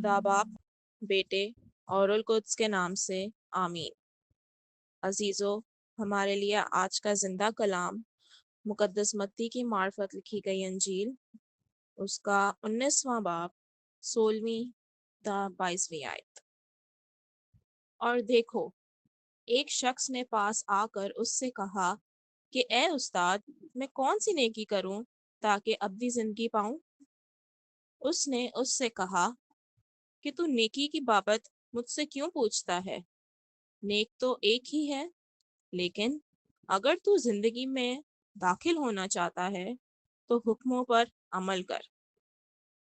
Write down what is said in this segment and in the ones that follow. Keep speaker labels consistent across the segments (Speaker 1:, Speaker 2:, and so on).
Speaker 1: खुदा बाप, बेटे और रुल कुद्स के नाम से आमीन। अजीज़ों, हमारे लिए आज का जिंदा कलाम मुकद्दस मत्ती की मार्फत लिखी गई अंजील, उसका 19वां बाब, 16वीं ता 22वीं आयत। और देखो, एक शख्स ने पास आकर उससे कहा कि ए उस्ताद, मैं कौन सी नेकी करूं ताकि अब्दी जिंदगी पाऊं। उसने उससे कहा कि तू नेकी की बाबत मुझसे क्यों पूछता है? नेक तो एक ही है, लेकिन अगर तू जिंदगी में दाखिल होना चाहता है तो हुक्मों पर अमल कर।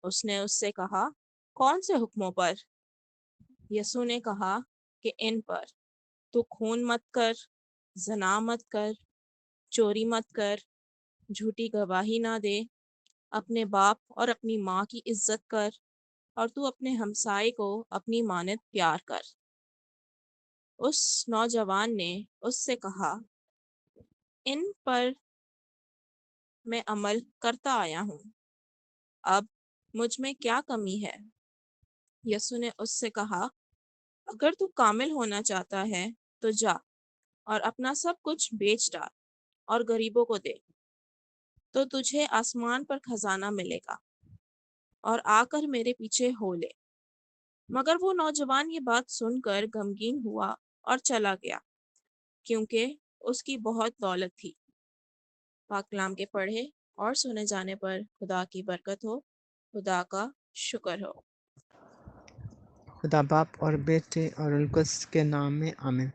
Speaker 1: उसने उससे कहा, कौन से हुक्मों पर? यसु ने कहा कि इन पर, तू खून मत कर, ज़ना मत कर, चोरी मत कर, झूठी गवाही ना दे, अपने बाप और अपनी माँ की इज्जत कर, और तू अपने हमसाए को अपनी मानद प्यार कर। उस नौजवान ने उससे कहा, इन पर मैं अमल करता आया हूँ, अब मुझ में क्या कमी है? यसु ने उससे कहा, अगर तू कामिल होना चाहता है तो जा और अपना सब कुछ बेच डाल और गरीबों को दे, तो तुझे आसमान पर खजाना मिलेगा, और आकर मेरे पीछे हो ले। मगर वो नौजवान ये बात सुनकर गमगीन हुआ और चला गया, क्योंकि उसकी बहुत दौलत थी। पाक कलाम के पढ़े और सुने जाने पर खुदा की बरकत हो, खुदा का शुक्र हो।
Speaker 2: खुदा बाप और बेटे और उल्कुस के नाम में आमीन।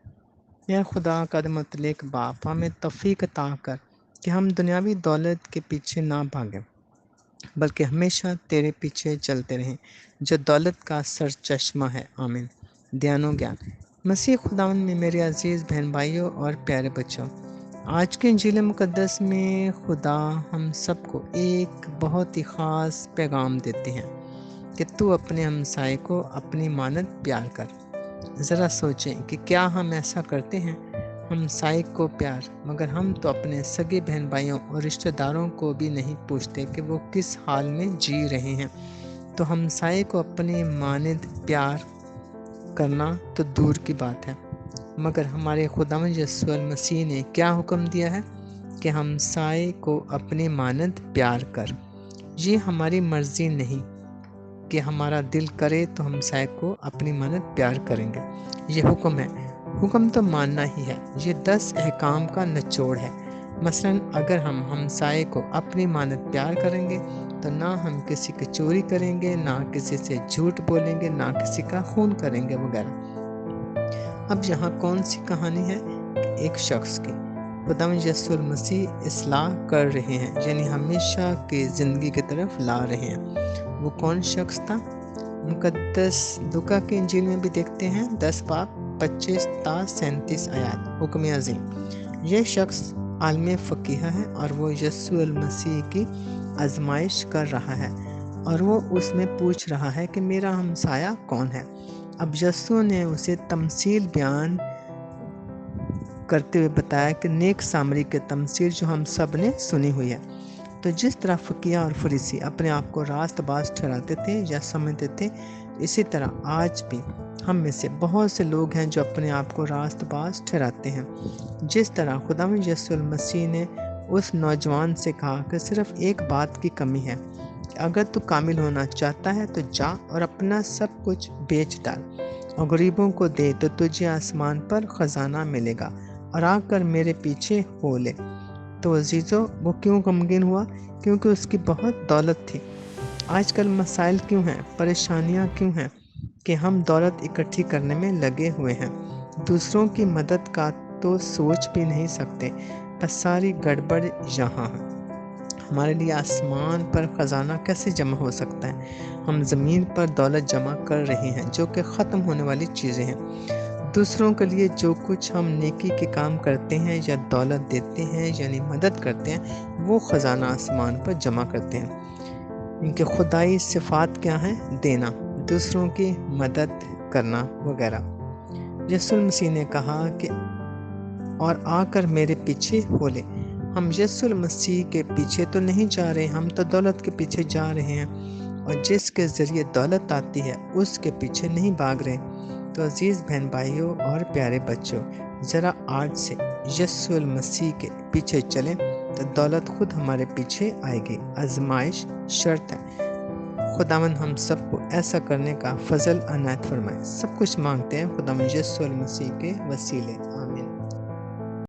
Speaker 2: या खुदा कद मुतलिक बाप, हमें तौफीक अता कर कि हम दुनियावी दौलत के पीछे ना भागें, बल्कि हमेशा तेरे पीछे चलते रहें जो दौलत का सर चश्मा है। आमीन। ध्यानो ज्ञान। मसीह खुदावन में मेरे अजीज़ बहन भाइयों और प्यारे बच्चों, आज के इंजील मुकद्दस में खुदा हम सबको एक बहुत ही ख़ास पैगाम देते हैं कि तू अपने हमसाए को अपनी मानद प्यार कर। ज़रा सोचें कि क्या हम ऐसा करते हैं, हमसाए को प्यार, मगर हम तो अपने सगे बहन भाइयों और रिश्तेदारों को भी नहीं पूछते कि वो किस हाल में जी रहे हैं। तो हमसाए को अपने मानद प्यार करना तो दूर की बात है, मगर हमारे खुदावंद यीशु मसीह ने क्या हुक्म दिया है कि हमसाए को अपने मानद प्यार कर। ये हमारी मर्जी नहीं कि हमारा दिल करे तो हमसाए को अपनी मानद प्यार करेंगे। ये हुक्म है, हुक्म तो मानना ही है। ये 10 अहकाम का निचोड़ है। मसलन अगर हम हमसाए को अपनी मानद प्यार करेंगे तो ना हम किसी की चोरी करेंगे, ना किसी से झूठ बोलेंगे, ना किसी का खून करेंगे वगैरह। अब यहाँ कौन सी कहानी है? एक शख्स की। खुदावंद यीशु मसीह इस्लाह कर रहे हैं, यानी हमेशा की ज़िंदगी की तरफ ला रहे हैं। वो कौन शख्स था? मुकद्दस लूका के इंजील में भी देखते हैं 10 बाब 25 ता 37 आयात। हुक्म अज़ीम। यह शख्स आलम फ़कीह है और वो यीशु मसीह की आजमाइश कर रहा है, और वो उसमें पूछ रहा है कि मेरा हमसाया कौन है। अब यीशु ने उसे तमसील बयान करते हुए बताया कि नेक सामरी के तमसील जो हम सब ने सुनी हुई है। तो जिस तरह फ़कीह और फरीसी अपने आप को रास्तबाज ठहराते थे या समझते थे, इसी तरह आज भी हम में से बहुत से लोग हैं जो अपने आप को रास्तबाज ठहराते हैं। जिस तरह खुदावंद यीशु मसीह ने उस नौजवान से कहा कि सिर्फ एक बात की कमी है, अगर तू कामिल होना चाहता है तो जा और अपना सब कुछ बेच डाल और गरीबों को दे, तो तुझे आसमान पर खजाना मिलेगा, और आकर मेरे पीछे हो ले। तो अजीज़ों, वो क्यों गमगीन हुआ? क्योंकि उसकी बहुत दौलत थी। आजकल मसाइल क्यों हैं, परेशानियां क्यों हैं कि हम दौलत इकट्ठी करने में लगे हुए हैं, दूसरों की मदद का तो सोच भी नहीं सकते। बस सारी गड़बड़ यहाँ है। हमारे लिए आसमान पर खजाना कैसे जमा हो सकता है? हम ज़मीन पर दौलत जमा कर रहे हैं जो कि ख़त्म होने वाली चीज़ें हैं। दूसरों के लिए जो कुछ हम नेकी के काम करते हैं या दौलत देते हैं यानी मदद करते हैं, वो ख़जाना आसमान पर जमा करते हैं। इनके खुदाई सिफात क्या हैं? देना, दूसरों की मदद करना वगैरह। यीशु मसीह ने कहा कि और आकर मेरे पीछे हो ले। हम यीशु मसीह के पीछे तो नहीं जा रहे, हम तो दौलत के पीछे जा रहे हैं। اور جس کے ذریعے دولت آتی ہے اس کے پیچھے نہیں بھاگ رہے۔ تو عزیز بہن بھائیوں اور پیارے بچوں، ذرا آج سے یسوع المسیح کے پیچھے چلیں تو دولت خود ہمارے پیچھے آئے گی۔ آزمائش شرط ہے۔ خداوند ہم سب کو ایسا کرنے کا فضل عنایت فرمائے۔ سب کچھ مانگتے ہیں خداوند یسوع المسیح کے وسیلے، آمین۔